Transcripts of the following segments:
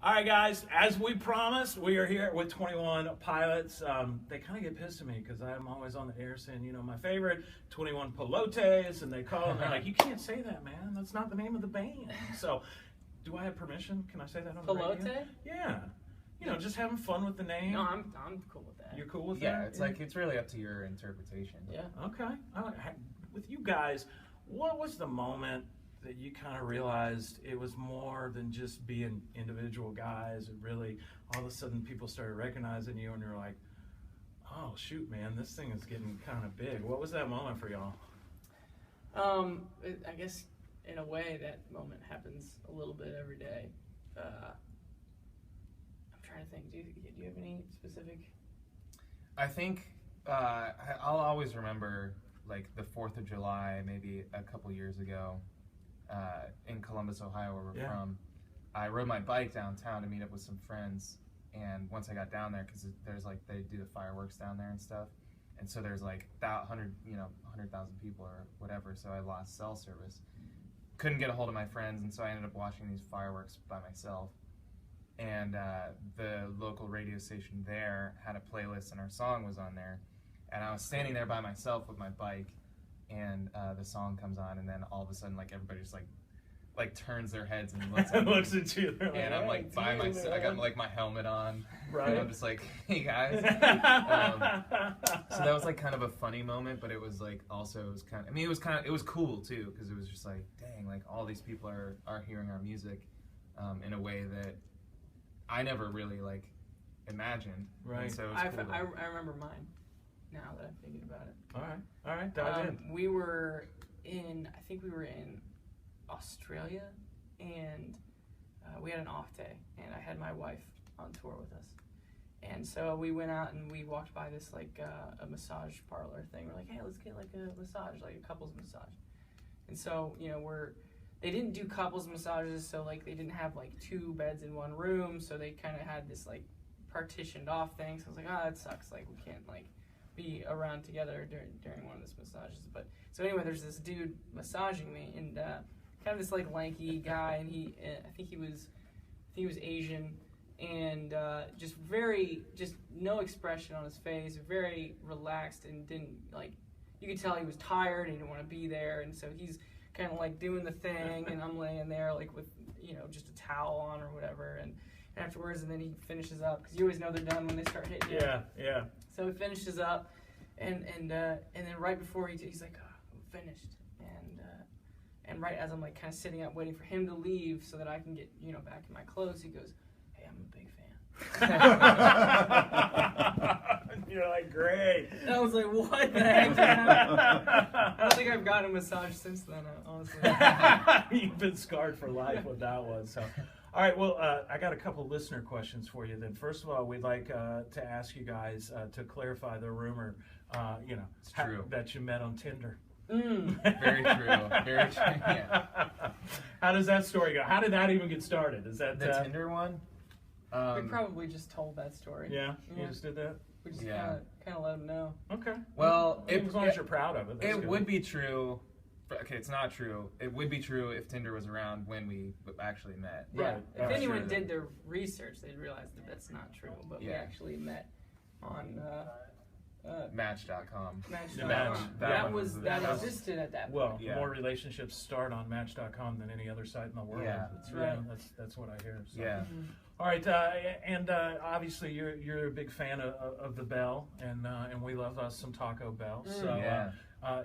All right, guys, as we promised, we are here with 21 Pilots. They kind of get pissed at me because I'm always on the air saying, you know, my favorite, 21 Pilotes, and they call them, they're like, you can't say that, man. That's not the name of the band. So, do I have permission? Can I say that on the radio? Pilote? Yeah. You know, just having fun with the name. No, I'm cool with that. You're cool with that? Yeah, it's like, it's really up to your interpretation. Yeah. Okay. With you guys, what was the moment that you kind of realized it was more than just being individual guys, and really all of a sudden people started recognizing you and you're like, oh shoot, man, this thing is getting kind of big. What was that moment for y'all? I guess in a way that moment happens a little bit every day. I'm trying to think, do you have any specific? I think I'll always remember like the 4th of July, maybe a couple years ago, in Columbus, Ohio, where we're from. I rode my bike downtown to meet up with some friends, and once I got down there, because there's like, they do the fireworks down there and stuff, and so there's like 100,000 people or whatever, so I lost cell service. Couldn't get a hold of my friends, and so I ended up watching these fireworks by myself. And the local radio station there had a playlist, and our song was on there, and I was standing there by myself with my bike, and the song comes on, and then all of a sudden, like, everybody just like turns their heads and looks at me. Looks at you. And I'm like by myself. I got like my helmet on, right? And I'm just like, hey guys. So that was like kind of a funny moment, but it was like also it was kind of, I mean, it was cool too, because it was just like, dang, like all these people are hearing our music in a way that I never really like imagined. Right. And so it was cool I remember mine. Now that I'm thinking about it. All right, dive in. I think we were in Australia, and we had an off day, and I had my wife on tour with us. And so we went out and we walked by this like a massage parlor thing. We're like, hey, let's get like a massage, like a couples massage. And so, you know, they didn't do couples massages, so like they didn't have like 2 beds in one room, so they kind of had this like partitioned off thing. So I was like, that sucks. Like we can't like be around together during one of these massages. But so anyway, there's this dude massaging me, and kind of this like lanky guy, and I think he was Asian, and just no expression on his face, very relaxed, and didn't like, you could tell he was tired and he didn't want to be there, and so he's kind of like doing the thing, and I'm laying there like with, you know, just a towel on or whatever, and afterwards, and then he finishes up, because you always know they're done when they start hitting you. Yeah. So he finishes up, and then right before he's like, I'm finished, and right as I'm like kind of sitting up waiting for him to leave so that I can get, you know, back in my clothes, he goes, hey, I'm a big fan. You're like, great. And I was like, what the heck? I don't think I've gotten a massage since then, honestly. You've been scarred for life with that one. So, all right. Well, I got a couple listener questions for you. Then, first of all, we'd like to ask you guys to clarify the rumor. You know, it's true that you met on Tinder. Very true. Very true. Yeah. How does that story go? How did that even get started? Is that the Tinder one? We probably just told that story. Yeah, you just did that. We just kind of let them know. Okay. Well, as long as you're proud of it. It would be true. Okay, it's not true. It would be true if Tinder was around when we actually met. Yeah. Right. If anyone did their research, they'd realize that that's not true. But we actually met on Match.com. That existed at that point. Well, more relationships start on Match.com than any other site in the world. Yeah, that's right. That's what I hear. So. Yeah. Mm-hmm. All right, and obviously you're a big fan of the Bell, and we love us some Taco Bell. So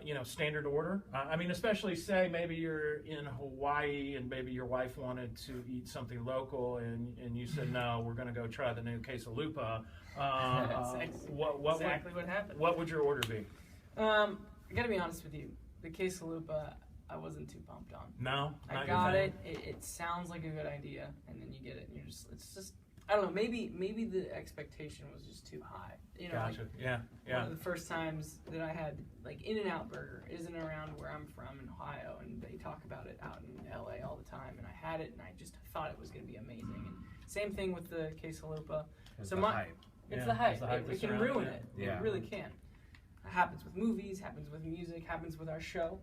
you know, standard order. I mean, especially say maybe you're in Hawaii and maybe your wife wanted to eat something local, and you said no, we're going to go try the new quesalupa. That's exactly what happened. What would your order be? I got to be honest with you. The quesalupa, I wasn't too pumped on. No, I got it. It sounds like a good idea, and then you get it, and it's just I don't know. Maybe the expectation was just too high. You know, gotcha. Like, one of the first times that I had like In-N-Out Burger isn't around where I'm from in Ohio, and they talk about it out in LA all the time. And I had it, and I just thought it was going to be amazing. And same thing with the quesalupa. It's the hype. It's the hype. It can ruin it. Yeah. It really can. Happens with movies, happens with music, happens with our show.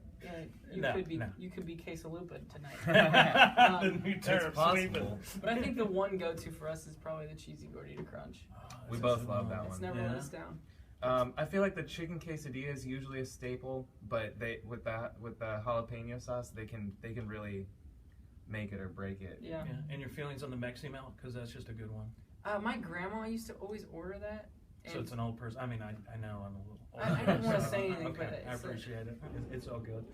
You could be Quesalupa tonight. The new term, possible. But I think the one go-to for us is probably the cheesy gordita crunch. We both love that one. It's never let us down. I feel like the chicken quesadilla is usually a staple, but with the jalapeno sauce, they can really make it or break it. Yeah. And your feelings on the Mexi Melt, because that's just a good one. My grandma used to always order that. So it's an old person. I mean, I know I'm a little old. I didn't want to say anything, okay, but I appreciate it. It's all good.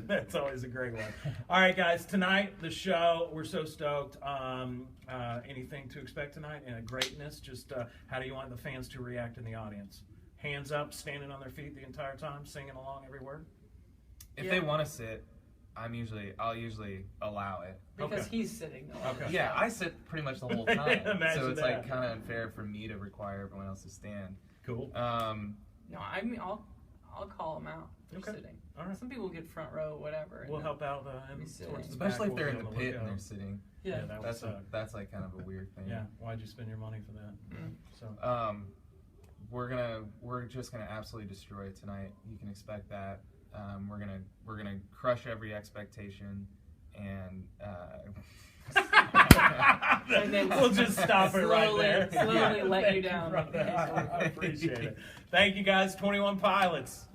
That's always a great one. All right, guys. Tonight, the show, we're so stoked. Anything to expect tonight? Greatness. Just how do you want the fans to react in the audience? Hands up, standing on their feet the entire time, singing along every word? If they want to sit, I'll usually allow it. Because he's sitting though. Okay. Yeah, I sit pretty much the whole time. So it's that. like kind of unfair for me to require everyone else to stand. Cool. No, I mean I'll call them out for sitting. All right. Some people get front row, whatever. We'll help out especially if they're in the pit and they're sitting. Yeah, that's like kind of a weird thing. Yeah. Why'd you spend your money for that? So. We're just gonna absolutely destroy it tonight. You can expect that. We're gonna crush every expectation, and then we'll just stop it right there. Slowly let you down. I appreciate it. Thank you guys, 21 Pilots.